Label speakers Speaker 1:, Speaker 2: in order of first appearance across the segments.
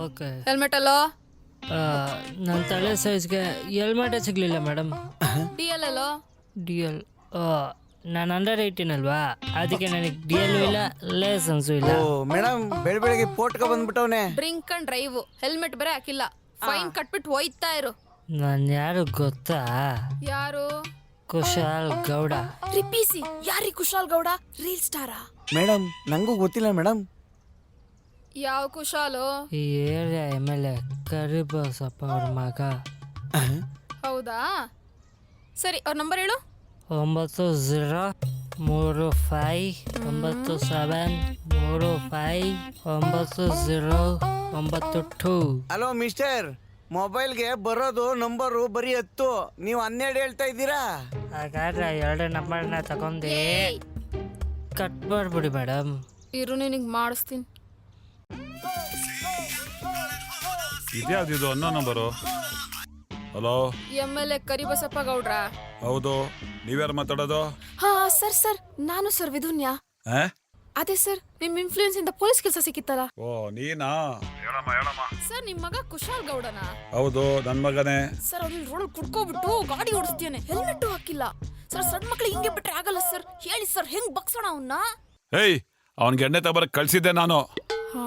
Speaker 1: Okay.
Speaker 2: Helmet ಅಲ್ಲೋ?
Speaker 1: ನನ್ನ ತಲೆ ಸೈಜ್ಗೆ ಹೆಲ್ಮೆಟೇ ಸಿಗ್ಲಿಲ್ಲ ಮೇಡಮ್.
Speaker 2: ಡಿ ಎಲ್ ಅಲ್ಲೋ?
Speaker 1: DL. ನಾನು ಅಂಡರ್ 18 ಅಲ್ವಾ, ಅದಕ್ಕೆ ನನಗೆ DL ಇಲ್ಲ, ಲೈಸೆನ್ಸು ಇಲ್ಲ.
Speaker 3: ಮೇಡಮ್ ಬೆಳಗ್ಗೆ ಪೋಟ್ಕ ಬಂದ್ಬಿಟ್ಟವನೆ.
Speaker 2: ಡ್ರಿಂಕ್ ಅಂಡ್ ಡ್ರೈವ್, ಹೆಲ್ಮೆಟ್ ಬೇರೆ ಹಾಕಿಲ್ಲ. ಫೈನ್ ಕಟ್ಬಿಟ್ಟು ಹೋಯ್ತಾ ಇರು.
Speaker 1: ನಾನು ಯಾರು ಗೊತ್ತಾ?
Speaker 2: ಯಾರು?
Speaker 1: ಕುಶಾಲ್ ಗೌಡ.
Speaker 2: ರಿಪೀಸಿ. ಯಾರಿ ಕುಶಾಲ್ ಗೌಡ? ರೀಲ್ ಸ್ಟಾರಾ?
Speaker 3: ಮೇಡಮ್ ನಂಗೂ ಗೊತ್ತಿಲ್ಲ ಮೇಡಮ್.
Speaker 2: ಯಾವ ಕುಶಾಲು?
Speaker 1: ಈ ಏರಿಯಾ MLA ಕರಿಬಸಪ್ಪ ಅವ್ರ ಮಗ.
Speaker 2: ಹೌದಾ, ಸರಿ ಅವ್ರ ನಂಬರ್ ಹೇಳು.
Speaker 1: 9035359092.
Speaker 3: ಹಲೋ ಮಿಸ್ಟರ್, ಮೊಬೈಲ್ಗೆ ಬರೋದು ನಂಬರು ಬರೀ 10, ನೀವು 12 ಹೇಳ್ತಾ ಇದ್ದೀರಾ?
Speaker 1: ಹಾಗಾದ್ರೆ 2 ನಂಬರ್ನ ತಗೊಂಡು ಕಟ್ ಮಾಡ್ಬಿಡಿ ಮೇಡಮ್.
Speaker 2: ಇರು ನಿನಗೆ ಮಾಡಿಸ್ತೀನಿ.
Speaker 4: ಇದ್ಯಾವ್ದಿದು ಅನ್ನೋ ನಂಬರು? ಹಲೋ,
Speaker 2: MLA ಕರಿಬಸಪ್ಪ ಗೌಡ್ರ?
Speaker 4: ಹೌದು, ನೀವ್ಯಾರು ಮಾತಾಡೋದು?
Speaker 2: ಹಾ ಸರ್ ನಾನು ಸರ್ ವಿಧುನ್ಯ. ಅದೇ ಸರ್, ನಿಮ್ ಇನ್ಫ್ಲೂಯೆನ್ಸ್ ಇಂದ ಪೊಲೀಸ್ ಕೆಲಸ ಸಿಕ್ಕಿತ್ತಲ್ಲ.
Speaker 4: ಓ ನೀನಾ? ಹೇಳಮ್ಮ.
Speaker 2: ಸರ್ ನಿಮ್ ಮಗ ಕುಶಾಲ್ ಗೌಡನಾ?
Speaker 4: ಹೌದು, ನನ್ ಮಗನೇ.
Speaker 2: ಸರ್ ಅವ್ನ ರೋಡ್ ಕುಡ್ಕೋಬಿಟ್ಟು ಗಾಡಿ ಓಡಿಸ್ತಾನೆ, ಹೆಲ್ಮೆಟ್ ಹಾಕಿಲ್ಲ ಸರ್. ಸಣ್ಣ ಮಕ್ಳು ಹಿಂಗೆ ಬಿಟ್ರೆ ಆಗಲ್ಲ ಸರ್. ಹೇಳಿ ಸರ್, ಹೆಂಗ್ ಬಗ್ಸೋಣ ಅವನ್ನ?
Speaker 4: ಹೇಯ್, ಅವನ್ಗೆ ಎಣ್ಣೆ ತಗೊಬರಕ್ ಕಳ್ಸಿದ್ದೆ ನಾನು.
Speaker 2: ಹಾ,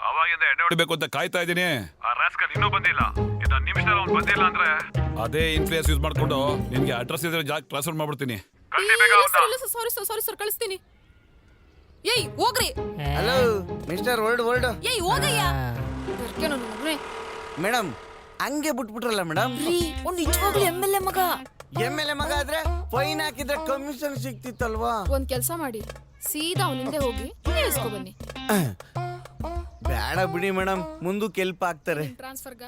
Speaker 4: ಅವಾಗಿಂದ ಎಣ್ಣೆ ಹೊಡಿಬೇಕು ಅಂತ ಕಾಯ್ತಾ ಇದ್ದೀನಿ. ಆ ರಾಸ್ಕಲ್ ಇನ್ನೂ ಬಂದಿಲ್ಲ. ಇನ್ನೊಂದು ನಿಮಿಷದಲ್ಲಿ ಅವ್ನು ಬಂದಿಲ್ಲ ಅಂದ್ರೆ ಅದೇ ಇನ್ಫ್ಲೂಯೆನ್ಸ್ ಯೂಸ್ ಮಾಡ್ಕೊಂಡು ನಿನ್ಗೆ ಅಡ್ರೆಸ್ ಇದ್ರೆ ಜಾಗ ಟ್ರಾನ್ಸ್ಫರ್ ಮಾಡ್ಬಿಡ್ತೀನಿ.
Speaker 2: ಸಾರಿ ಸರ್, ಕಳಿಸ್ತೀನಿ. ಏಯ್ ಹೋಗ್ರಿ.
Speaker 3: Hello mister world.
Speaker 2: ಏಯ್ ಹೋಗಯ್ಯ.
Speaker 3: ಮೇಡಮ್ ಹಂಗೆ ಬಿಟ್ಬಿಟ್ರಲ್ಲ ಮೇಡಮ್.
Speaker 2: ಅವ್ನು ನಿಜವಾಗ್ಲೂ MLA ಮಗ.
Speaker 3: MLA ಮಗ ಆದ್ರೆ ಫೈನ್ ಹಾಕಿದ್ರೆ ಕಮಿಷನ್ ಸಿಕ್ತಿತ್ತಲ್ವಾ?
Speaker 2: ಒಂದ್ ಕೆಲ್ಸ ಮಾಡಿ, ಸೀದಾ ಅವನ ಹಿಂದೆ ಹೋಗಿ ಇಸ್ಕೊ ಬನ್ನಿ.
Speaker 3: ಬೇಡ ಬಿಡಿ ಮೇಡಮ್, ಮುಂದಕ್ಕೆ ಹೆಲ್ಪ್ ಆಗ್ತಾರೆ.
Speaker 2: ಟ್ರಾನ್ಸ್ಫರ್ಗ